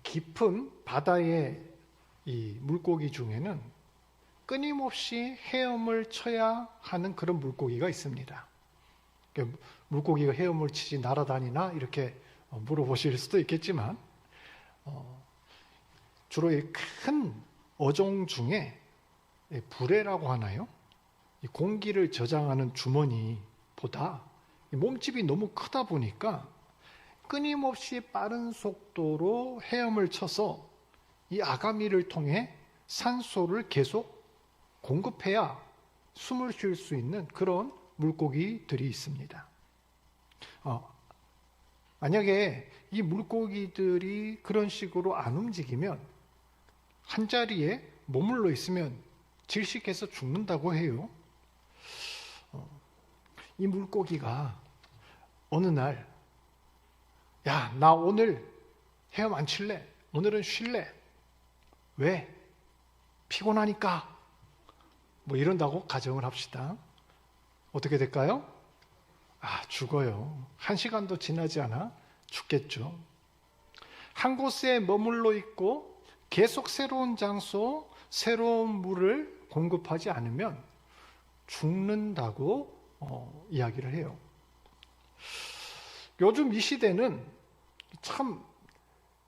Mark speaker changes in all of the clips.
Speaker 1: 깊은 바다의 이 물고기 중에는 끊임없이 헤엄을 쳐야 하는 그런 물고기가 있습니다. 물고기가 헤엄을 치지 날아다니나 이렇게 물어보실 수도 있겠지만 주로 이 큰 어종 중에 불에라고 하나요? 이 공기를 저장하는 주머니보다 몸집이 너무 크다 보니까 끊임없이 빠른 속도로 헤엄을 쳐서 이 아가미를 통해 산소를 계속 공급해야 숨을 쉴 수 있는 그런 물고기들이 있습니다. 만약에 이 물고기들이 그런 식으로 안 움직이면 한 자리에 머물러 있으면 질식해서 죽는다고 해요. 이 물고기가 어느 날 야, 나 오늘 헤엄 안 칠래. 오늘은 쉴래. 왜? 피곤하니까. 뭐 이런다고 가정을 합시다. 어떻게 될까요? 죽어요. 1시간도 지나지 않아 죽겠죠. 한 곳에 머물러 있고 계속 새로운 장소, 새로운 물을 공급하지 않으면 죽는다고 이야기를 해요. 요즘 이 시대는 참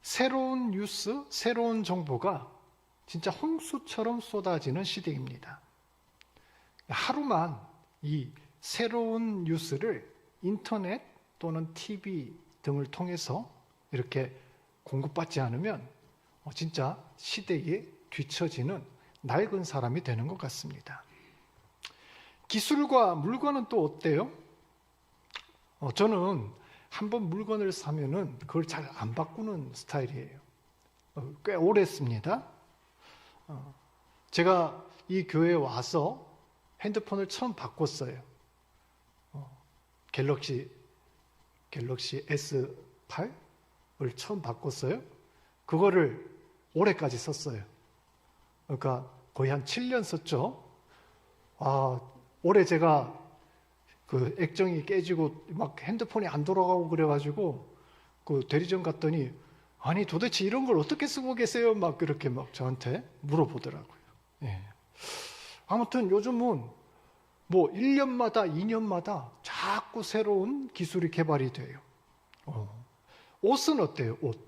Speaker 1: 새로운 뉴스, 새로운 정보가 진짜 홍수처럼 쏟아지는 시대입니다. 하루만 이 새로운 뉴스를 인터넷 또는 TV 등을 통해서 이렇게 공급받지 않으면 진짜 시대에 뒤처지는 낡은 사람이 되는 것 같습니다. 기술과 물건은 또 어때요? 저는 한번 물건을 사면은 그걸 잘 안 바꾸는 스타일이에요. 꽤 오래 씁니다. 제가 이 교회에 와서 핸드폰을 처음 바꿨어요. 갤럭시 S8을 처음 바꿨어요. 그거를 올해까지 썼어요. 그러니까 거의 한 7년 썼죠. 올해 제가 그 액정이 깨지고 막 핸드폰이 안 돌아가고 그래가지고 그 대리점 갔더니 아니 도대체 이런 걸 어떻게 쓰고 계세요? 막 그렇게 막 저한테 물어보더라고요. 예. 아무튼 요즘은 뭐 1년마다 2년마다 자꾸 새로운 기술이 개발이 돼요. 옷은 어때요? 옷.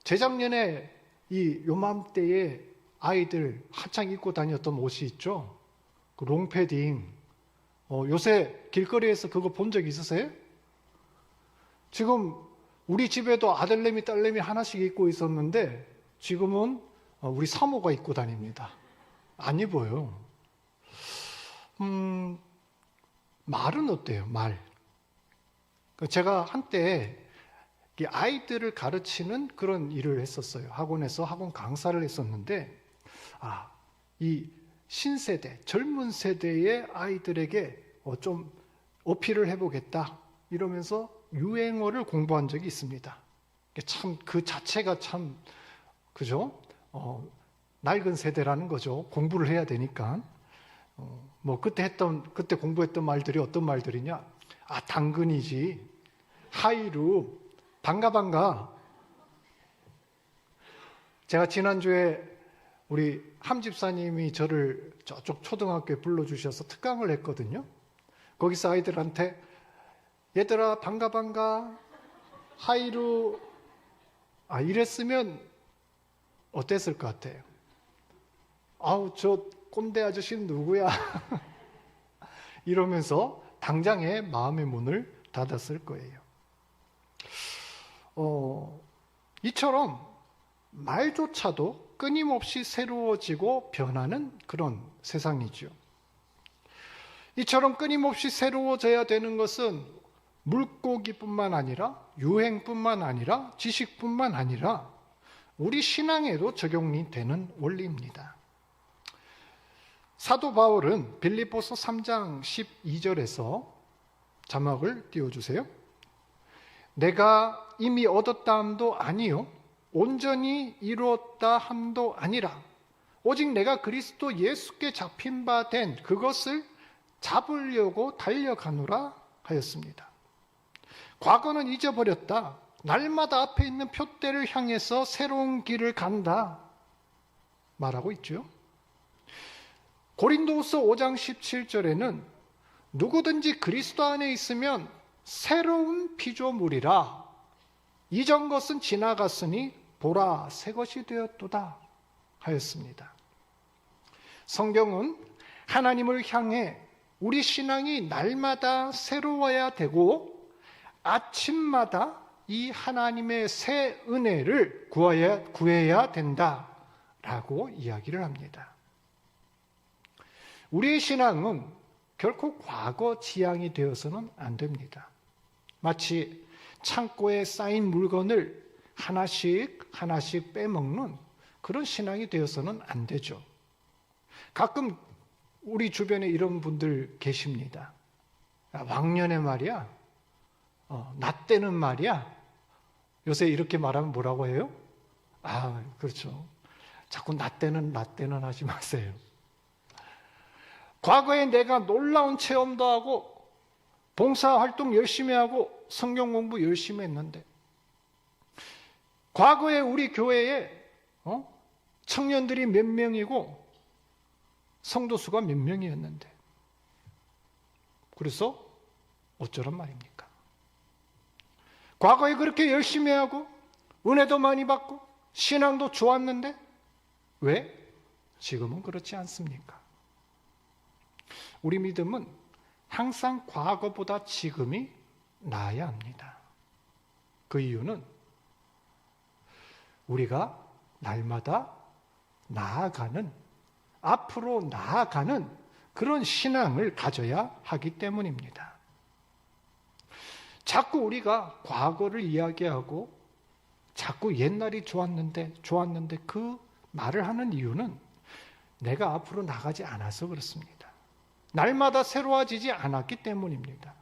Speaker 1: 재작년에 이 요맘때에 아이들 한창 입고 다녔던 옷이 있죠. 그 롱패딩. 요새 길거리에서 그거 본 적 있으세요? 지금 우리 집에도 아들내미 딸내미 하나씩 입고 있었는데 지금은 우리 사모가 입고 다닙니다. 안 입어요. 말은 어때요? 말. 제가 한때 아이들을 가르치는 그런 일을 했었어요. 학원에서 학원 강사를 했었는데 이 신세대, 젊은 세대의 아이들에게 좀 어필을 해보겠다 이러면서 유행어를 공부한 적이 있습니다. 참 그 자체가 참 그죠? 낡은 세대라는 거죠. 공부를 해야 되니까. 뭐 그때 공부했던 말들이 어떤 말들이냐? 당근이지, 하이루, 반가. 제가 지난주에 우리 함 집사님이 저를 저쪽 초등학교에 불러주셔서 특강을 했거든요. 거기서 아이들한테 얘들아 반가 하이루 이랬으면 어땠을 것 같아요? 저 꼰대 아저씨는 누구야? 이러면서 당장에 마음의 문을 닫았을 거예요. 이처럼 말조차도 끊임없이 새로워지고 변하는 그런 세상이죠. 이처럼 끊임없이 새로워져야 되는 것은 물고기뿐만 아니라 유행뿐만 아니라 지식뿐만 아니라 우리 신앙에도 적용이 되는 원리입니다. 사도 바울은 빌립보서 3장 12절에서 자막을 띄워주세요. 내가 이미 얻었다 함도 아니요 온전히 이루었다 함도 아니라 오직 내가 그리스도 예수께 잡힌 바 된 그것을 잡으려고 달려가노라 하였습니다. 과거는 잊어버렸다. 날마다 앞에 있는 표대를 향해서 새로운 길을 간다 말하고 있죠. 고린도후서 5장 17절에는 누구든지 그리스도 안에 있으면 새로운 피조물이라 이전 것은 지나갔으니 보라 새 것이 되었도다 하였습니다. 성경은 하나님을 향해 우리 신앙이 날마다 새로워야 되고 아침마다 이 하나님의 새 은혜를 구해야 된다라고 이야기를 합니다. 우리의 신앙은 결코 과거 지향이 되어서는 안 됩니다. 마치 창고에 쌓인 물건을 하나씩 빼먹는 그런 신앙이 되어서는 안 되죠. 가끔 우리 주변에 이런 분들 계십니다. 왕년에 말이야, 나 때는 말이야. 요새 이렇게 말하면 뭐라고 해요? 그렇죠. 자꾸 나 때는 하지 마세요. 과거에 내가 놀라운 체험도 하고 봉사활동 열심히 하고 성경 공부 열심히 했는데 과거에 우리 교회에 청년들이 몇 명이고 성도 수가 몇 명이었는데 그래서 어쩌란 말입니까? 과거에 그렇게 열심히 하고 은혜도 많이 받고 신앙도 좋았는데 왜 지금은 그렇지 않습니까? 우리 믿음은 항상 과거보다 지금이 나아야 합니다. 그 이유는 우리가 날마다 앞으로 나아가는 그런 신앙을 가져야 하기 때문입니다. 자꾸 우리가 과거를 이야기하고 자꾸 옛날이 좋았는데 그 말을 하는 이유는 내가 앞으로 나가지 않아서 그렇습니다. 날마다 새로워지지 않았기 때문입니다.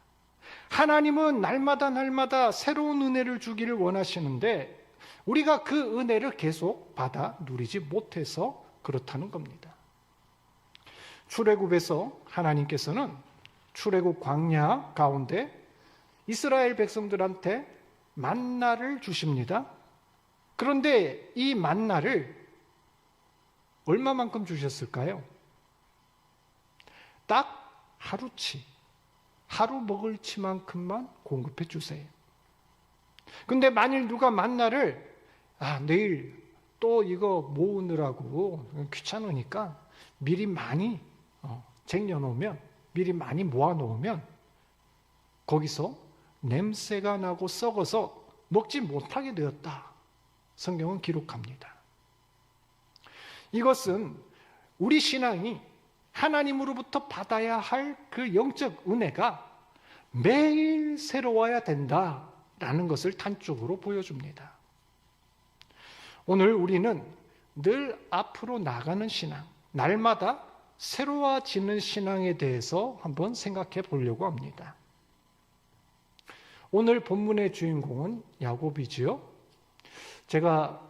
Speaker 1: 하나님은 날마다 새로운 은혜를 주기를 원하시는데 우리가 그 은혜를 계속 받아 누리지 못해서 그렇다는 겁니다. 출애굽에서 하나님께서는 출애굽 광야 가운데 이스라엘 백성들한테 만나를 주십니다. 그런데 이 만나를 얼마만큼 주셨을까요? 딱 하루 먹을 치만큼만 공급해 주세요. 근데 만일 누가 만나를 내일 또 이거 모으느라고 귀찮으니까 미리 많이 쟁여놓으면 미리 많이 모아놓으면 거기서 냄새가 나고 썩어서 먹지 못하게 되었다. 성경은 기록합니다. 이것은 우리 신앙이 하나님으로부터 받아야 할 그 영적 은혜가 매일 새로워야 된다라는 것을 단적으로 보여줍니다. 오늘 우리는 늘 앞으로 나가는 신앙, 날마다 새로워지는 신앙에 대해서 한번 생각해 보려고 합니다. 오늘 본문의 주인공은 야곱이지요. 제가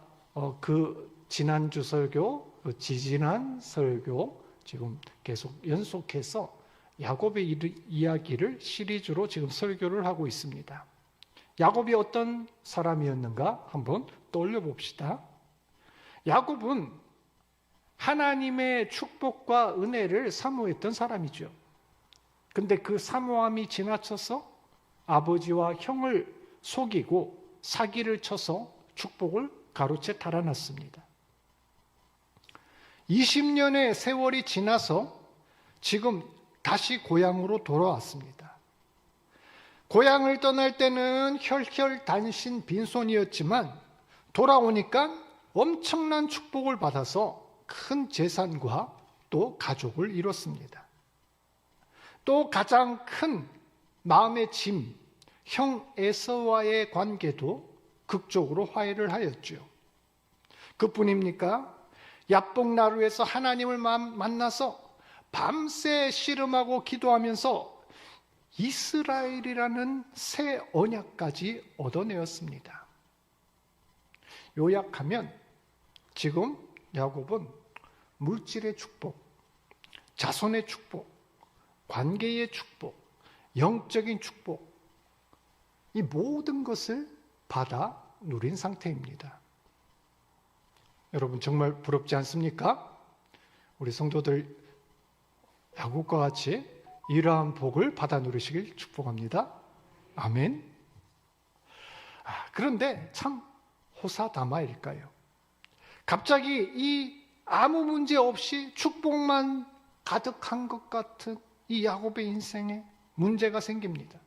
Speaker 1: 지난주 설교, 지지난 설교 지금 계속 연속해서 야곱의 이야기를 시리즈로 지금 설교를 하고 있습니다. 야곱이 어떤 사람이었는가 한번 떠올려 봅시다. 야곱은 하나님의 축복과 은혜를 사모했던 사람이죠. 근데 그 사모함이 지나쳐서 아버지와 형을 속이고 사기를 쳐서 축복을 가로채 달아났습니다. 20년의 세월이 지나서 지금 다시 고향으로 돌아왔습니다. 고향을 떠날 때는 혈혈단신 빈손이었지만 돌아오니까 엄청난 축복을 받아서 큰 재산과 또 가족을 이뤘습니다. 또 가장 큰 마음의 짐, 형 에서와의 관계도 극적으로 화해를 하였죠. 그뿐입니까? 야복나루에서 하나님을 만나서 밤새 씨름하고 기도하면서 이스라엘이라는 새 언약까지 얻어내었습니다. 요약하면 지금 야곱은 물질의 축복, 자손의 축복, 관계의 축복, 영적인 축복, 이 모든 것을 받아 누린 상태입니다. 여러분 정말 부럽지 않습니까? 우리 성도들 야곱과 같이 이러한 복을 받아 누리시길 축복합니다. 아멘. 그런데 참 호사다마일까요? 갑자기 이 아무 문제 없이 축복만 가득한 것 같은 이 야곱의 인생에 문제가 생깁니다.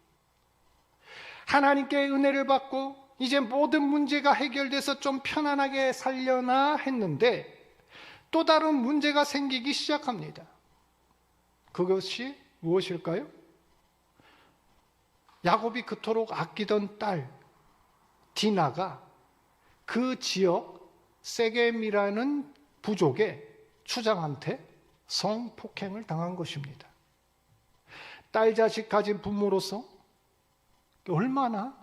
Speaker 1: 하나님께 은혜를 받고 이제 모든 문제가 해결돼서 좀 편안하게 살려나 했는데 또 다른 문제가 생기기 시작합니다. 그것이 무엇일까요? 야곱이 그토록 아끼던 딸 디나가 그 지역 세겜이라는 부족의 추장한테 성폭행을 당한 것입니다. 딸 자식 가진 부모로서 얼마나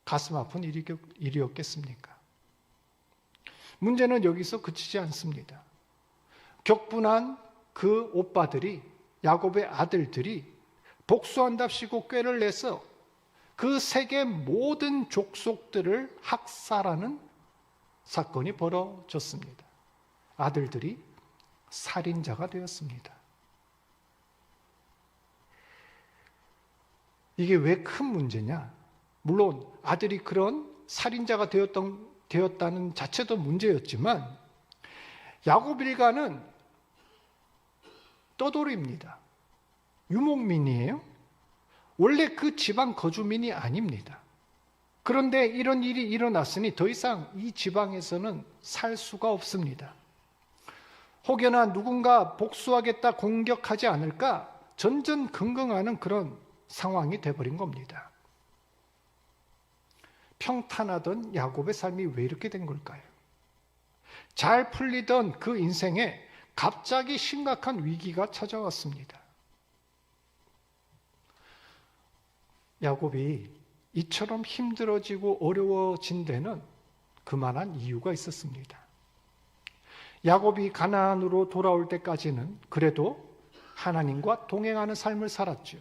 Speaker 1: 가슴 아픈 일이었겠습니까? 문제는 여기서 그치지 않습니다. 격분한 그 오빠들이, 야곱의 아들들이 복수한답시고 꾀를 내서 그 세계 모든 족속들을 학살하는 사건이 벌어졌습니다. 아들들이 살인자가 되었습니다. 이게 왜 큰 문제냐? 물론 아들이 그런 살인자가 되었다는 자체도 문제였지만 야곱 일가는 떠돌이입니다. 유목민이에요. 원래 그 지방 거주민이 아닙니다. 그런데 이런 일이 일어났으니 더 이상 이 지방에서는 살 수가 없습니다. 혹여나 누군가 복수하겠다, 공격하지 않을까 전전긍긍하는 그런 상황이 돼버린 겁니다. 평탄하던 야곱의 삶이 왜 이렇게 된 걸까요? 잘 풀리던 그 인생에 갑자기 심각한 위기가 찾아왔습니다. 야곱이 이처럼 힘들어지고 어려워진 데는 그만한 이유가 있었습니다. 야곱이 가나안으로 돌아올 때까지는 그래도 하나님과 동행하는 삶을 살았죠.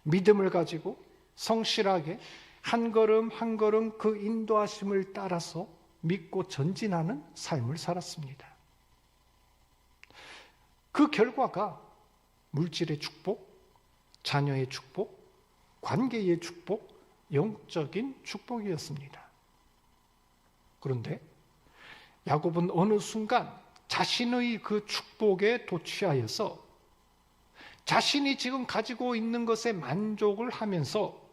Speaker 1: 믿음을 가지고 성실하게 한 걸음 한 걸음 그 인도하심을 따라서 믿고 전진하는 삶을 살았습니다. 그 결과가 물질의 축복, 자녀의 축복, 관계의 축복, 영적인 축복이었습니다. 그런데 야곱은 어느 순간 자신의 그 축복에 도취하여서 자신이 지금 가지고 있는 것에 만족을 하면서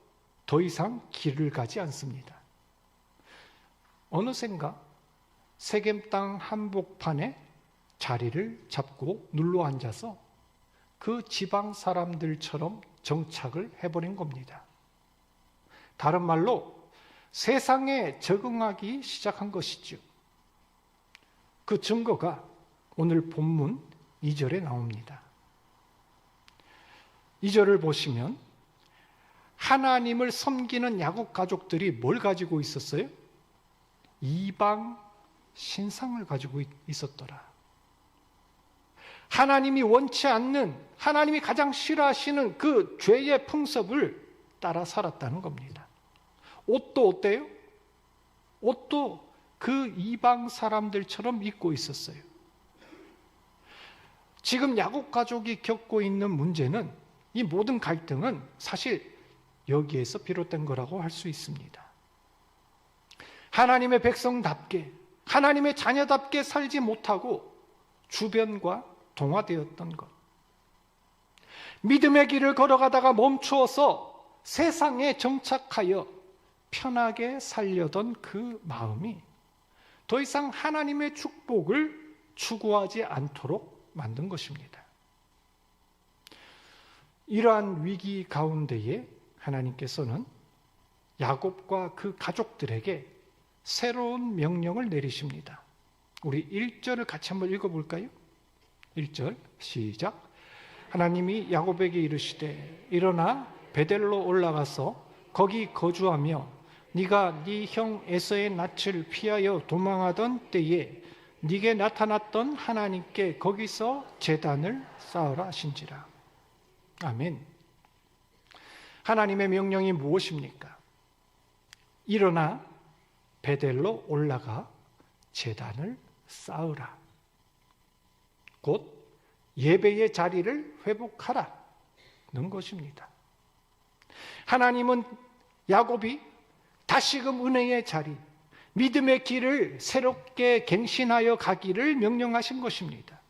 Speaker 1: 더 이상 길을 가지 않습니다. 어느샌가 세겜 땅 한복판에 자리를 잡고 눌러 앉아서 그 지방 사람들처럼 정착을 해버린 겁니다. 다른 말로 세상에 적응하기 시작한 것이죠. 그 증거가 오늘 본문 2절에 나옵니다. 2절을 보시면 하나님을 섬기는 야곱 가족들이 뭘 가지고 있었어요? 이방 신상을 가지고 있었더라. 하나님이 원치 않는, 하나님이 가장 싫어하시는 그 죄의 풍습을 따라 살았다는 겁니다. 옷도 어때요? 옷도 그 이방 사람들처럼 입고 있었어요. 지금 야곱 가족이 겪고 있는 문제는, 이 모든 갈등은 사실 여기에서 비롯된 거라고 할 수 있습니다. 하나님의 백성답게, 하나님의 자녀답게 살지 못하고 주변과 동화되었던 것. 믿음의 길을 걸어가다가 멈추어서 세상에 정착하여 편하게 살려던 그 마음이 더 이상 하나님의 축복을 추구하지 않도록 만든 것입니다. 이러한 위기 가운데에 하나님께서는 야곱과 그 가족들에게 새로운 명령을 내리십니다. 우리 1절을 같이 한번 읽어볼까요? 1절 시작. 하나님이 야곱에게 이르시되 일어나 베델로 올라가서 거기 거주하며 네가 네 형 에서의 낯을 피하여 도망하던 때에 네게 나타났던 하나님께 거기서 제단을 쌓으라 하신지라. 아멘. 하나님의 명령이 무엇입니까? 일어나 베델로 올라가 제단을 쌓으라. 곧 예배의 자리를 회복하라는 것입니다. 하나님은 야곱이 다시금 은혜의 자리, 믿음의 길을 새롭게 갱신하여 가기를 명령하신 것입니다.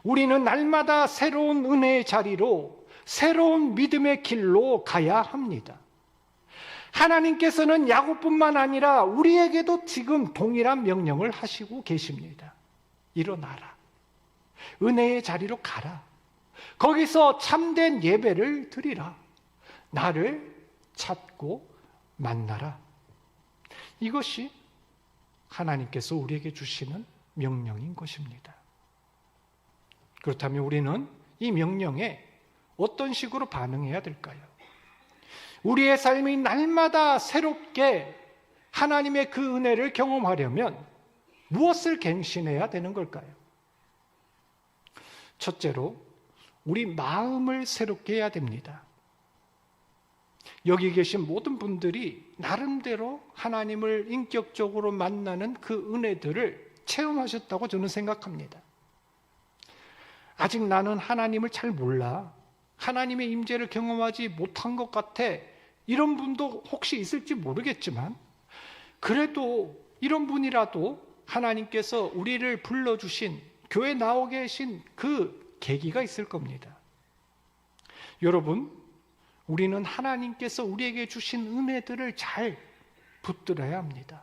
Speaker 1: 우리는 날마다 새로운 은혜의 자리로, 새로운 믿음의 길로 가야 합니다. 하나님께서는 야곱뿐만 아니라 우리에게도 지금 동일한 명령을 하시고 계십니다. 일어나라. 은혜의 자리로 가라. 거기서 참된 예배를 드리라. 나를 찾고 만나라. 이것이 하나님께서 우리에게 주시는 명령인 것입니다. 그렇다면 우리는 이 명령에 어떤 식으로 반응해야 될까요? 우리의 삶이 날마다 새롭게 하나님의 그 은혜를 경험하려면 무엇을 갱신해야 되는 걸까요? 첫째로 우리 마음을 새롭게 해야 됩니다. 여기 계신 모든 분들이 나름대로 하나님을 인격적으로 만나는 그 은혜들을 체험하셨다고 저는 생각합니다. 아직 나는 하나님을 잘 몰라, 하나님의 임재를 경험하지 못한 것 같아, 이런 분도 혹시 있을지 모르겠지만, 그래도 이런 분이라도 하나님께서 우리를 불러주신, 교회 나오 계신 그 계기가 있을 겁니다. 여러분, 우리는 하나님께서 우리에게 주신 은혜들을 잘 붙들어야 합니다.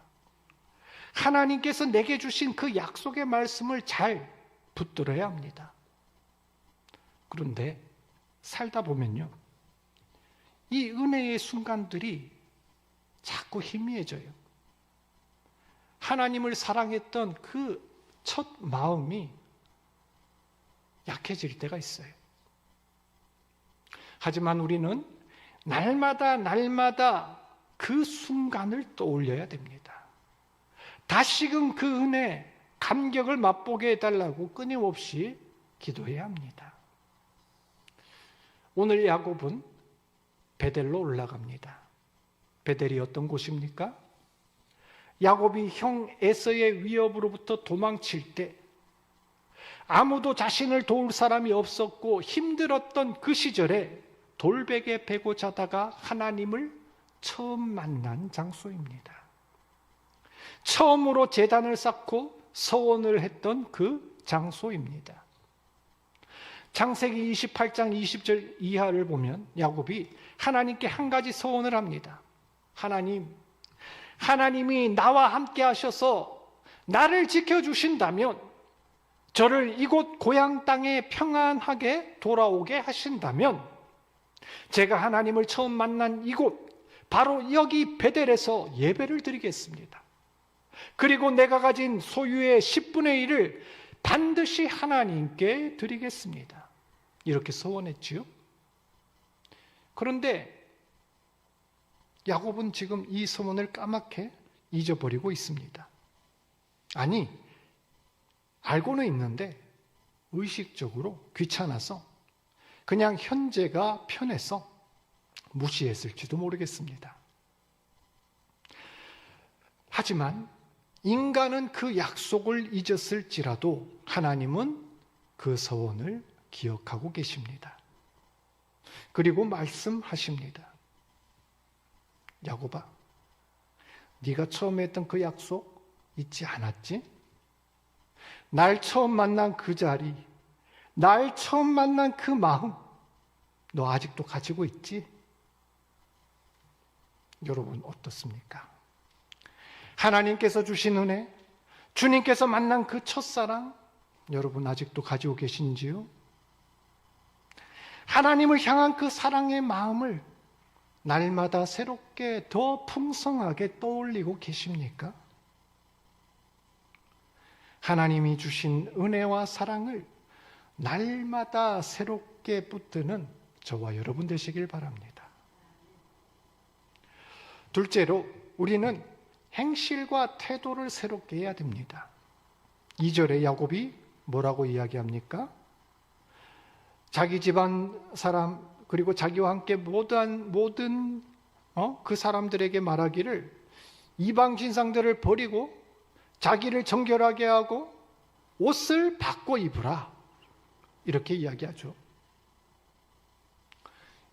Speaker 1: 하나님께서 내게 주신 그 약속의 말씀을 잘 붙들어야 합니다. 그런데 살다 보면요, 이 은혜의 순간들이 자꾸 희미해져요. 하나님을 사랑했던 그 첫 마음이 약해질 때가 있어요. 하지만 우리는 날마다 그 순간을 떠올려야 됩니다. 다시금 그 은혜, 감격을 맛보게 해달라고 끊임없이 기도해야 합니다. 오늘 야곱은 베델로 올라갑니다. 베델이 어떤 곳입니까? 야곱이 형 에서의 위협으로부터 도망칠 때, 아무도 자신을 도울 사람이 없었고 힘들었던 그 시절에 돌베개 베고 자다가 하나님을 처음 만난 장소입니다. 처음으로 제단을 쌓고 서원을 했던 그 장소입니다. 창세기 28장 20절 이하를 보면 야곱이 하나님께 한 가지 서원을 합니다. 하나님이 나와 함께 하셔서 나를 지켜주신다면, 저를 이곳 고향 땅에 평안하게 돌아오게 하신다면, 제가 하나님을 처음 만난 이곳, 바로 여기 베델에서 예배를 드리겠습니다. 그리고 내가 가진 소유의 10분의 1을 반드시 하나님께 드리겠습니다. 이렇게 서원했지요. 그런데 야곱은 지금 이 서원을 까맣게 잊어버리고 있습니다. 아니, 알고는 있는데 의식적으로 귀찮아서 그냥 현재가 편해서 무시했을지도 모르겠습니다. 하지만 인간은 그 약속을 잊었을지라도 하나님은 그 서원을 기억하고 계십니다. 그리고 말씀하십니다. 야곱아, 네가 처음에 했던 그 약속 잊지 않았지? 날 처음 만난 그 자리, 날 처음 만난 그 마음, 너 아직도 가지고 있지? 여러분 어떻습니까? 하나님께서 주신 은혜, 주님께서 만난 그 첫사랑, 여러분 아직도 가지고 계신지요? 하나님을 향한 그 사랑의 마음을 날마다 새롭게 더 풍성하게 떠올리고 계십니까? 하나님이 주신 은혜와 사랑을 날마다 새롭게 붙드는 저와 여러분 되시길 바랍니다. 둘째로 우리는 행실과 태도를 새롭게 해야 됩니다. 2절에 야곱이 뭐라고 이야기합니까? 자기 집안 사람 그리고 자기와 함께 모든 그 사람들에게 말하기를 이방 신상들을 버리고 자기를 정결하게 하고 옷을 바꿔 입으라. 이렇게 이야기하죠.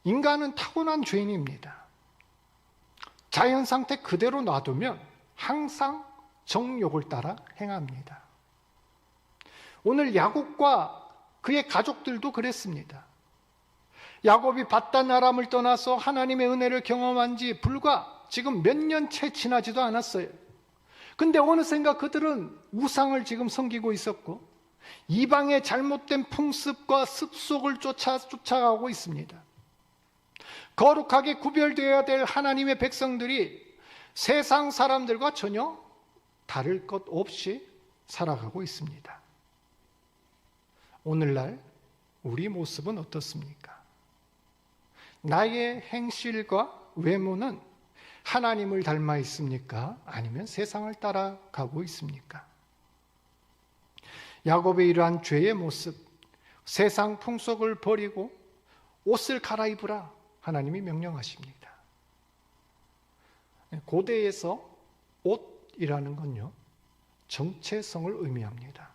Speaker 1: 인간은 타고난 죄인입니다. 자연 상태 그대로 놔두면 항상 정욕을 따라 행합니다. 오늘 야곱과 그의 가족들도 그랬습니다. 야곱이 밧단 아람을 떠나서 하나님의 은혜를 경험한 지 불과 지금 몇 년 채 지나지도 않았어요. 근데 어느샌가 그들은 우상을 지금 섬기고 있었고 이방의 잘못된 풍습과 습속을 쫓아가고 있습니다. 거룩하게 구별되어야 될 하나님의 백성들이 세상 사람들과 전혀 다를 것 없이 살아가고 있습니다. 오늘날 우리 모습은 어떻습니까? 나의 행실과 외모는 하나님을 닮아 있습니까? 아니면 세상을 따라가고 있습니까? 야곱의 이러한 죄의 모습, 세상 풍속을 버리고 옷을 갈아입으라 하나님이 명령하십니다. 고대에서 옷이라는 건요, 정체성을 의미합니다.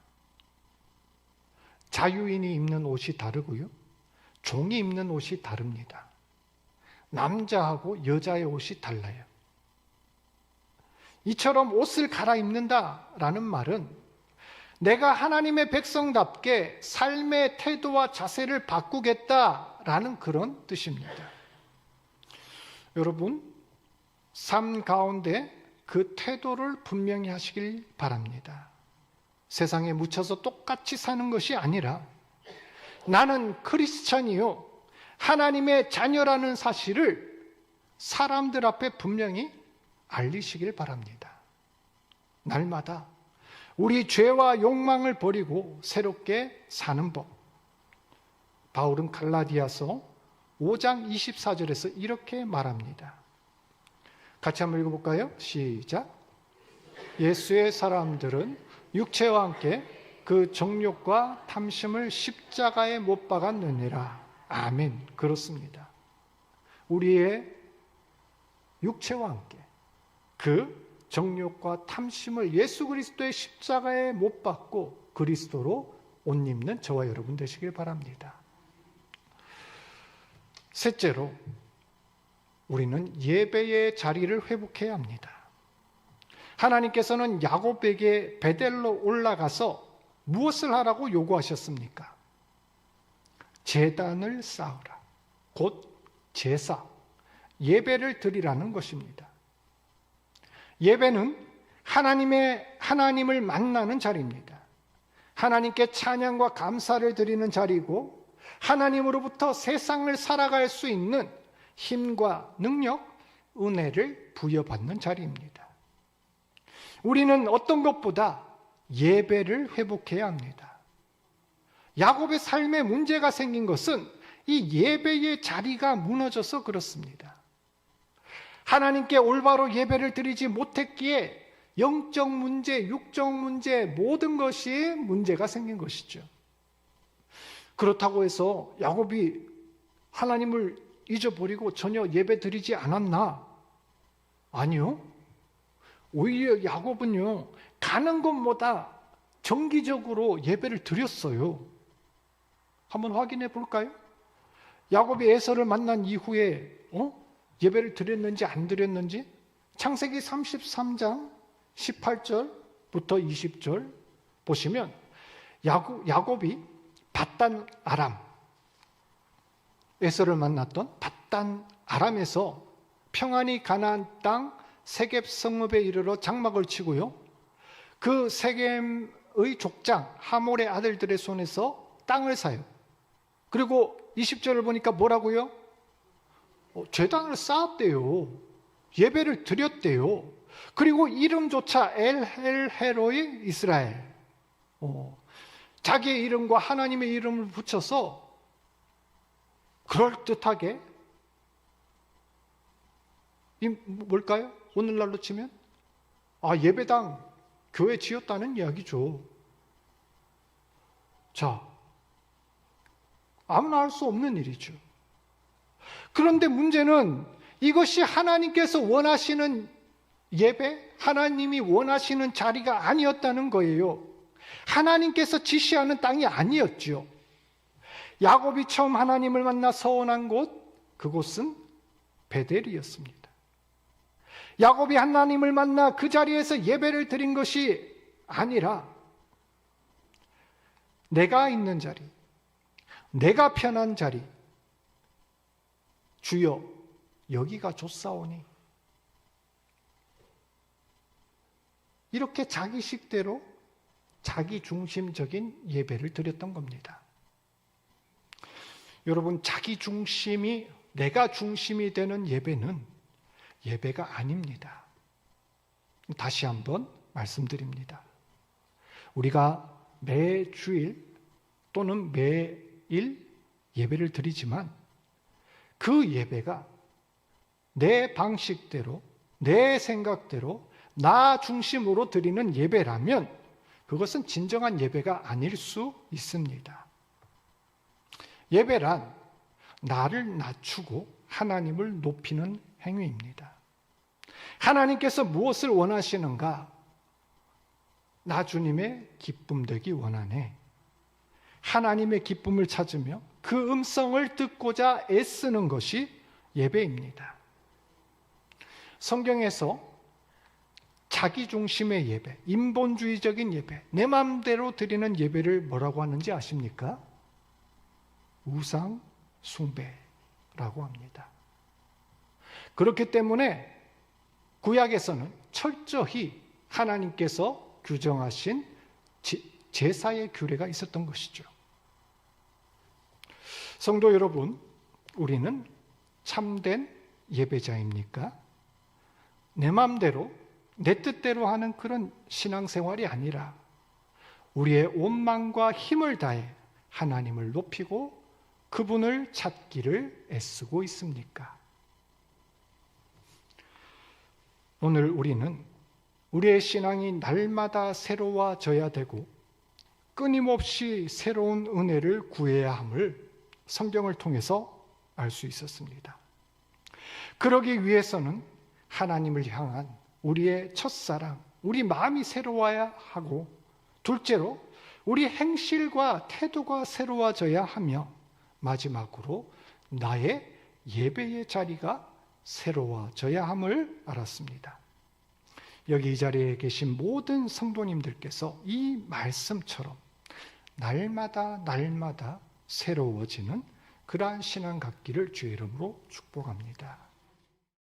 Speaker 1: 자유인이 입는 옷이 다르고요, 종이 입는 옷이 다릅니다. 남자하고 여자의 옷이 달라요. 이처럼 옷을 갈아입는다라는 말은 내가 하나님의 백성답게 삶의 태도와 자세를 바꾸겠다라는 그런 뜻입니다. 여러분, 삶 가운데 그 태도를 분명히 하시길 바랍니다. 세상에 묻혀서 똑같이 사는 것이 아니라 나는 크리스찬이요, 하나님의 자녀라는 사실을 사람들 앞에 분명히 알리시길 바랍니다. 날마다 우리 죄와 욕망을 버리고 새롭게 사는 법. 바울은 갈라디아서 5장 24절에서 이렇게 말합니다. 같이 한번 읽어볼까요? 시작. 예수의 사람들은 육체와 함께 그 정욕과 탐심을 십자가에 못 박았느니라. 아멘. 그렇습니다. 우리의 육체와 함께 그 정욕과 탐심을 예수 그리스도의 십자가에 못 박고 그리스도로 옷 입는 저와 여러분 되시길 바랍니다. 셋째로, 우리는 예배의 자리를 회복해야 합니다. 하나님께서는 야곱에게 베델로 올라가서 무엇을 하라고 요구하셨습니까? 제단을 쌓으라. 곧 제사, 예배를 드리라는 것입니다. 예배는 하나님을 만나는 자리입니다. 하나님께 찬양과 감사를 드리는 자리고 하나님으로부터 세상을 살아갈 수 있는 힘과 능력, 은혜를 부여받는 자리입니다. 우리는 어떤 것보다 예배를 회복해야 합니다. 야곱의 삶에 문제가 생긴 것은 이 예배의 자리가 무너져서 그렇습니다. 하나님께 올바로 예배를 드리지 못했기에 영적 문제, 육적 문제, 모든 것이 문제가 생긴 것이죠. 그렇다고 해서 야곱이 하나님을 잊어버리고 전혀 예배 드리지 않았나? 아니요. 오히려 야곱은요, 가는 곳마다 정기적으로 예배를 드렸어요. 한번 확인해 볼까요? 야곱이 에서를 만난 이후에 예배를 드렸는지 안 드렸는지 창세기 33장 18절부터 20절 보시면 야곱이 밧단 아람, 에서를 만났던 밧단 아람에서 평안히 가나안 땅 세겜 성읍에 이르러 장막을 치고요, 그 세겜의 족장 하몰의 아들들의 손에서 땅을 사요. 그리고 20절을 보니까 뭐라고요? 제단을 쌓았대요. 예배를 드렸대요. 그리고 이름조차 엘헬헤로이 이스라엘, 자기의 이름과 하나님의 이름을 붙여서 그럴듯하게, 이 뭘까요? 오늘날로 치면 예배당, 교회 지었다는 이야기죠. 자, 아무나 할 수 없는 일이죠. 그런데 문제는 이것이 하나님께서 원하시는 예배, 하나님이 원하시는 자리가 아니었다는 거예요. 하나님께서 지시하는 땅이 아니었죠. 야곱이 처음 하나님을 만나 서원한 곳, 그곳은 베델이었습니다. 야곱이 하나님을 만나 그 자리에서 예배를 드린 것이 아니라 내가 있는 자리, 내가 편한 자리, 주여 여기가 좋사오니, 이렇게 자기식대로 자기 중심적인 예배를 드렸던 겁니다. 여러분, 자기 중심이, 내가 중심이 되는 예배는 예배가 아닙니다. 다시 한번 말씀드립니다. 우리가 매주일 또는 매일 예배를 드리지만 그 예배가 내 방식대로, 내 생각대로, 나 중심으로 드리는 예배라면 그것은 진정한 예배가 아닐 수 있습니다. 예배란 나를 낮추고 하나님을 높이는 행위입니다. 하나님께서 무엇을 원하시는가? 나 주님의 기쁨 되기 원하네. 하나님의 기쁨을 찾으며 그 음성을 듣고자 애쓰는 것이 예배입니다. 성경에서 자기 중심의 예배, 인본주의적인 예배, 내 마음대로 드리는 예배를 뭐라고 하는지 아십니까? 우상 숭배라고 합니다. 그렇기 때문에 구약에서는 철저히 하나님께서 규정하신 제사의 규례가 있었던 것이죠. 성도 여러분, 우리는 참된 예배자입니까? 내 마음대로, 내 뜻대로 하는 그런 신앙생활이 아니라 우리의 온 마음과 힘을 다해 하나님을 높이고 그분을 찾기를 애쓰고 있습니까? 오늘 우리는 우리의 신앙이 날마다 새로워져야 되고 끊임없이 새로운 은혜를 구해야 함을 성경을 통해서 알 수 있었습니다. 그러기 위해서는 하나님을 향한 우리의 첫사랑, 우리 마음이 새로워야 하고, 둘째로 우리 행실과 태도가 새로워져야 하며, 마지막으로 나의 예배의 자리가 새로워져야 함을 알았습니다. 여기 이 자리에 계신 모든 성도님들께서 이 말씀처럼 날마다 새로워지는 그러한 신앙 갖기를 주의 이름으로 축복합니다.